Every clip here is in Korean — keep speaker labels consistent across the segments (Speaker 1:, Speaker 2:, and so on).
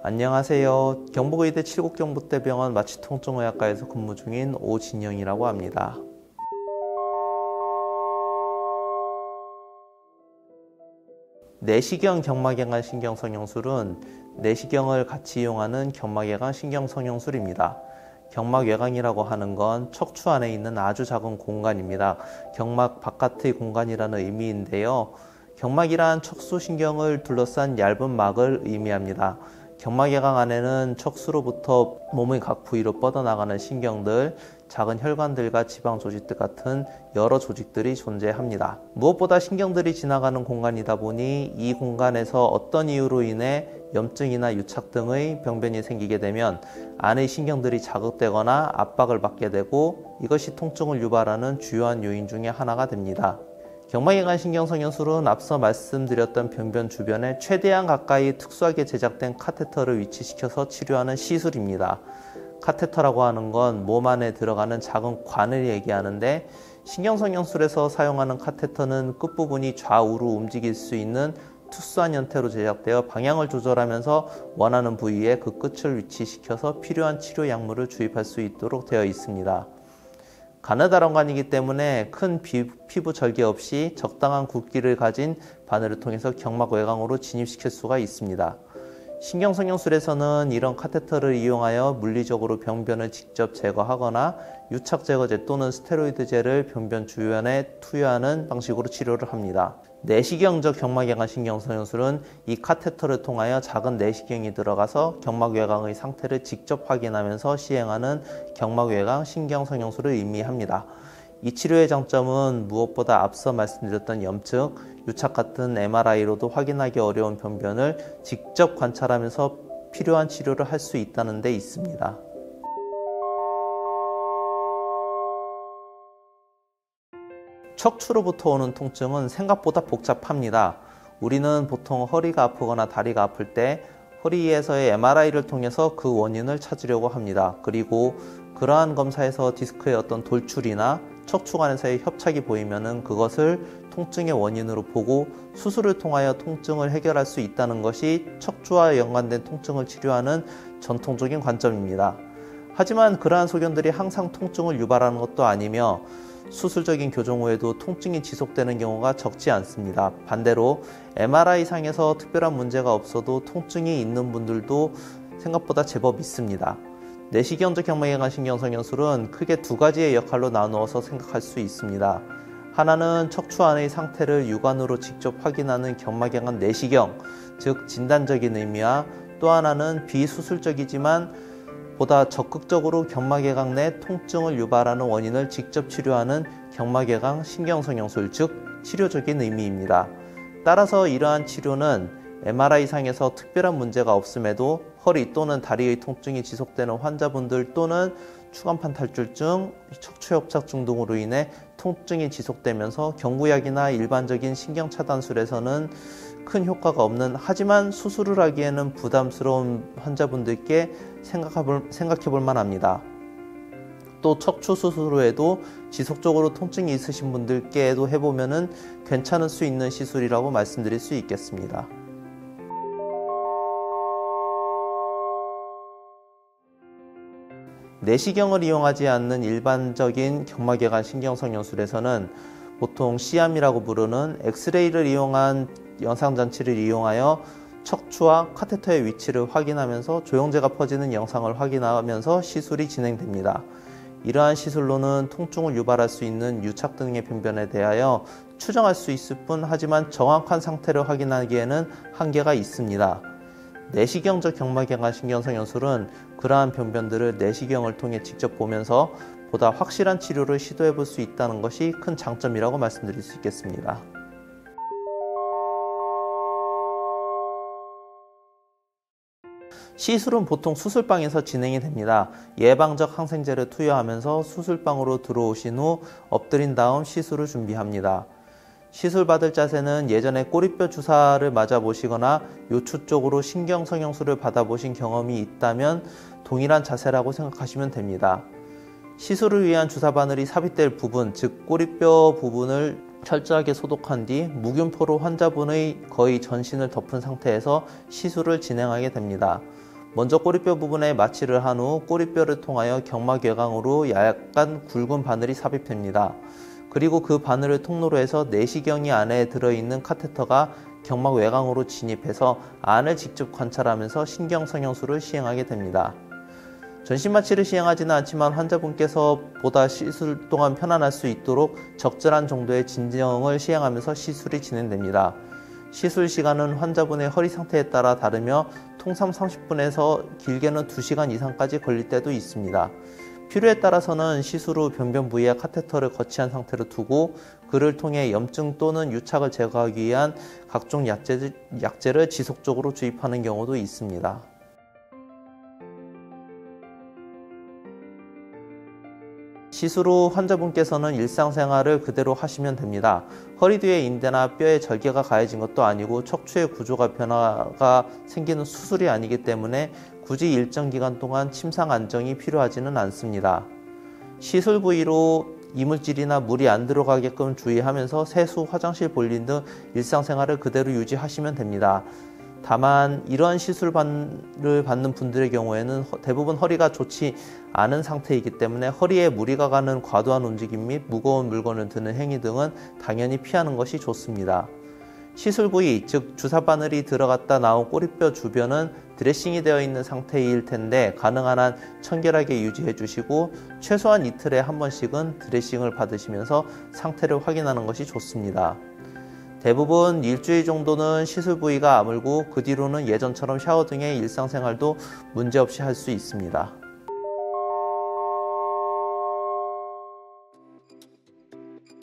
Speaker 1: 안녕하세요. 경북의대 칠곡경북대병원 마취통증의학과에서 근무 중인 오진영이라고 합니다. 내시경 경막외관 신경성형술은 내시경을 같이 이용하는 경막외관 신경성형술입니다. 경막외관이라고 하는 건 척추 안에 있는 아주 작은 공간입니다. 경막 바깥의 공간이라는 의미인데요. 경막이란 척수신경을 둘러싼 얇은 막을 의미합니다. 경막외관 안에는 척수로부터 몸의 각 부위로 뻗어나가는 신경들, 작은 혈관들과 지방 조직들 같은 여러 조직들이 존재합니다. 무엇보다 신경들이 지나가는 공간이다 보니 이 공간에서 어떤 이유로 인해 염증이나 유착 등의 병변이 생기게 되면 안의 신경들이 자극되거나 압박을 받게 되고 이것이 통증을 유발하는 주요한 요인 중에 하나가 됩니다. 경막외관 신경성형술은 앞서 말씀드렸던 병변 주변에 최대한 가까이 특수하게 제작된 카테터를 위치시켜서 치료하는 시술입니다. 카테터라고 하는 건 몸 안에 들어가는 작은 관을 얘기하는데 신경성형술에서 사용하는 카테터는 끝부분이 좌우로 움직일 수 있는 투스한 형태로 제작되어 방향을 조절하면서 원하는 부위에 그 끝을 위치시켜서 필요한 치료 약물을 주입할 수 있도록 되어 있습니다. 가느다란 관이기 때문에 큰 피부 절개 없이 적당한 굵기를 가진 바늘을 통해서 경막 외곽으로 진입시킬 수가 있습니다. 신경성형술에서는 이런 카테터를 이용하여 물리적으로 병변을 직접 제거하거나 유착 제거제 또는 스테로이드제를 병변 주변에 투여하는 방식으로 치료를 합니다. 내시경적 경막외관 신경성형술은 이 카테터를 통하여 작은 내시경이 들어가서 경막외곽의 상태를 직접 확인하면서 시행하는 경막외곽 신경성형술을 의미합니다. 이 치료의 장점은 무엇보다 앞서 말씀드렸던 염증, 유착 같은 MRI로도 확인하기 어려운 병변을 직접 관찰하면서 필요한 치료를 할 수 있다는 데 있습니다. 척추로부터 오는 통증은 생각보다 복잡합니다. 우리는 보통 허리가 아프거나 다리가 아플 때 허리에서의 MRI를 통해서 그 원인을 찾으려고 합니다. 그리고 그러한 검사에서 디스크의 어떤 돌출이나 척추관에서의 협착이 보이면은 그것을 통증의 원인으로 보고 수술을 통하여 통증을 해결할 수 있다는 것이 척추와 연관된 통증을 치료하는 전통적인 관점입니다. 하지만 그러한 소견들이 항상 통증을 유발하는 것도 아니며 수술적인 교정 후에도 통증이 지속되는 경우가 적지 않습니다. 반대로 MRI상에서 특별한 문제가 없어도 통증이 있는 분들도 생각보다 제법 있습니다. 내시경적 경막외관 신경성형술은 크게 두 가지의 역할로 나누어서 생각할 수 있습니다. 하나는 척추 안의 상태를 육안으로 직접 확인하는 경막외관 내시경, 즉 진단적인 의미와 또 하나는 비수술적이지만 보다 적극적으로 경막외곽 내 통증을 유발하는 원인을 직접 치료하는 경막외곽 신경성형술, 즉 치료적인 의미입니다. 따라서 이러한 치료는 MRI상에서 특별한 문제가 없음에도 허리 또는 다리의 통증이 지속되는 환자분들 또는 추간판 탈출증, 척추협착증 등으로 인해 통증이 지속되면서 경구약이나 일반적인 신경차단술에서는 큰 효과가 없는, 하지만 수술을 하기에는 부담스러운 환자분들께 생각해 볼 만합니다. 또 척추 수술 후에도 지속적으로 통증이 있으신 분들께도 해보면은 괜찮을 수 있는 시술이라고 말씀드릴 수 있겠습니다. 내시경을 이용하지 않는 일반적인 경막외관 신경성형술에서는 보통 C암이라고 부르는 엑스레이를 이용한 영상장치를 이용하여 척추와 카테터의 위치를 확인하면서 조영제가 퍼지는 영상을 확인하면서 시술이 진행됩니다. 이러한 시술로는 통증을 유발할 수 있는 유착 등의 병변에 대하여 추정할 수 있을 뿐 하지만 정확한 상태를 확인하기에는 한계가 있습니다. 내시경적 경막외관 신경성형술은 그러한 병변들을 내시경을 통해 직접 보면서 보다 확실한 치료를 시도해 볼 수 있다는 것이 큰 장점이라고 말씀드릴 수 있겠습니다. 시술은 보통 수술방에서 진행이 됩니다. 예방적 항생제를 투여하면서 수술방으로 들어오신 후 엎드린 다음 시술을 준비합니다. 시술 받을 자세는 예전에 꼬리뼈 주사를 맞아보시거나 요추 쪽으로 신경성형술을 받아보신 경험이 있다면 동일한 자세라고 생각하시면 됩니다. 시술을 위한 주사 바늘이 삽입될 부분, 즉 꼬리뼈 부분을 철저하게 소독한 뒤 무균포로 환자분의 거의 전신을 덮은 상태에서 시술을 진행하게 됩니다. 먼저 꼬리뼈 부분에 마취를 한 후 꼬리뼈를 통하여 경막외곽으로 약간 굵은 바늘이 삽입됩니다. 그리고 그 바늘을 통로로 해서 내시경이 안에 들어있는 카테터가 경막외곽으로 진입해서 안을 직접 관찰하면서 신경성형술을 시행하게 됩니다. 전신마취를 시행하지는 않지만 환자분께서 보다 시술 동안 편안할 수 있도록 적절한 정도의 진정을 시행하면서 시술이 진행됩니다. 시술 시간은 환자분의 허리 상태에 따라 다르며 통상 30분에서 길게는 2시간 이상까지 걸릴 때도 있습니다. 필요에 따라서는 시술 후 변변 부위에 카테터를 거치한 상태로 두고 그를 통해 염증 또는 유착을 제거하기 위한 각종 약제를 지속적으로 주입하는 경우도 있습니다. 시술 후 환자분께서는 일상생활을 그대로 하시면 됩니다. 허리 뒤의 인대나 뼈에 절개가 가해진 것도 아니고 척추의 구조가 변화가 생기는 수술이 아니기 때문에 굳이 일정 기간 동안 침상 안정이 필요하지는 않습니다. 시술 부위로 이물질이나 물이 안 들어가게끔 주의하면서 세수, 화장실 볼일 등 일상생활을 그대로 유지하시면 됩니다. 다만 이러한 시술을 받는 분들의 경우에는 대부분 허리가 좋지 않은 상태이기 때문에 허리에 무리가 가는 과도한 움직임 및 무거운 물건을 드는 행위 등은 당연히 피하는 것이 좋습니다. 시술 부위, 즉 주사바늘이 들어갔다 나온 꼬리뼈 주변은 드레싱이 되어 있는 상태일 텐데 가능한 한 청결하게 유지해 주시고 최소한 이틀에 한 번씩은 드레싱을 받으시면서 상태를 확인하는 것이 좋습니다. 대부분 일주일 정도는 시술 부위가 아물고 그 뒤로는 예전처럼 샤워 등의 일상생활도 문제없이 할 수 있습니다.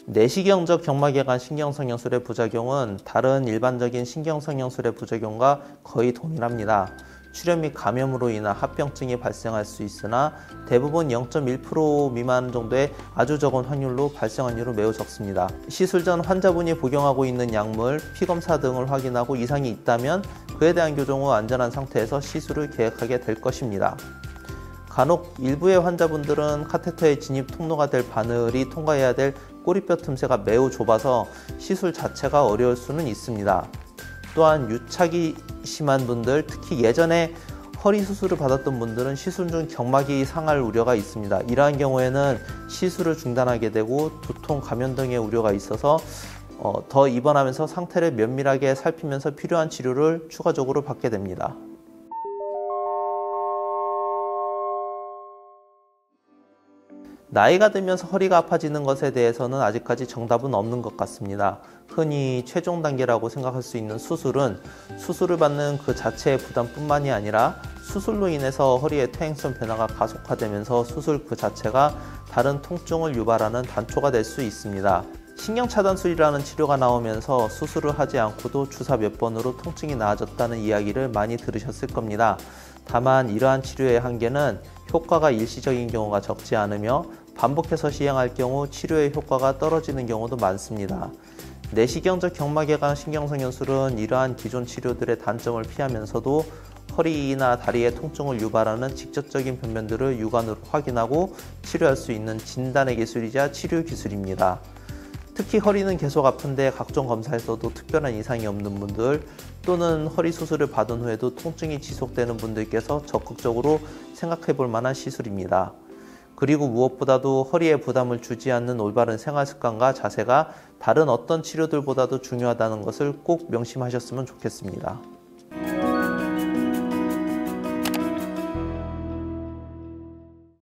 Speaker 1: 내시경적 경막외곽 신경성형술의 부작용은 다른 일반적인 신경성형술의 부작용과 거의 동일합니다. 출혈 및 감염으로 인한 합병증이 발생할 수 있으나 대부분 0.1% 미만 정도의 아주 적은 확률로 발생 확률은 매우 적습니다. 시술 전 환자분이 복용하고 있는 약물, 피검사 등을 확인하고 이상이 있다면 그에 대한 교정 후 안전한 상태에서 시술을 계획하게 될 것입니다. 간혹 일부의 환자분들은 카테터의 진입 통로가 될 바늘이 통과해야 될 꼬리뼈 틈새가 매우 좁아서 시술 자체가 어려울 수는 있습니다. 또한 유착이 심한 분들, 특히 예전에 허리 수술을 받았던 분들은 시술 중 경막이 상할 우려가 있습니다. 이러한 경우에는 시술을 중단하게 되고 두통, 감염 등의 우려가 있어서 더 입원하면서 상태를 면밀하게 살피면서 필요한 치료를 추가적으로 받게 됩니다. 나이가 들면서 허리가 아파지는 것에 대해서는 아직까지 정답은 없는 것 같습니다. 흔히 최종 단계라고 생각할 수 있는 수술은 수술을 받는 그 자체의 부담뿐만이 아니라 수술로 인해서 허리의 퇴행성 변화가 가속화되면서 수술 그 자체가 다른 통증을 유발하는 단초가 될 수 있습니다. 신경차단술이라는 치료가 나오면서 수술을 하지 않고도 주사 몇 번으로 통증이 나아졌다는 이야기를 많이 들으셨을 겁니다. 다만 이러한 치료의 한계는 효과가 일시적인 경우가 적지 않으며 반복해서 시행할 경우 치료의 효과가 떨어지는 경우도 많습니다. 내시경적 경막외곽 신경성형술은 이러한 기존 치료들의 단점을 피하면서도 허리나 다리의 통증을 유발하는 직접적인 변면들을 육안으로 확인하고 치료할 수 있는 진단의 기술이자 치료 기술입니다. 특히 허리는 계속 아픈데 각종 검사에서도 특별한 이상이 없는 분들 또는 허리 수술을 받은 후에도 통증이 지속되는 분들께서 적극적으로 생각해 볼 만한 시술입니다. 그리고 무엇보다도 허리에 부담을 주지 않는 올바른 생활 습관과 자세가 다른 어떤 치료들보다도 중요하다는 것을 꼭 명심하셨으면 좋겠습니다.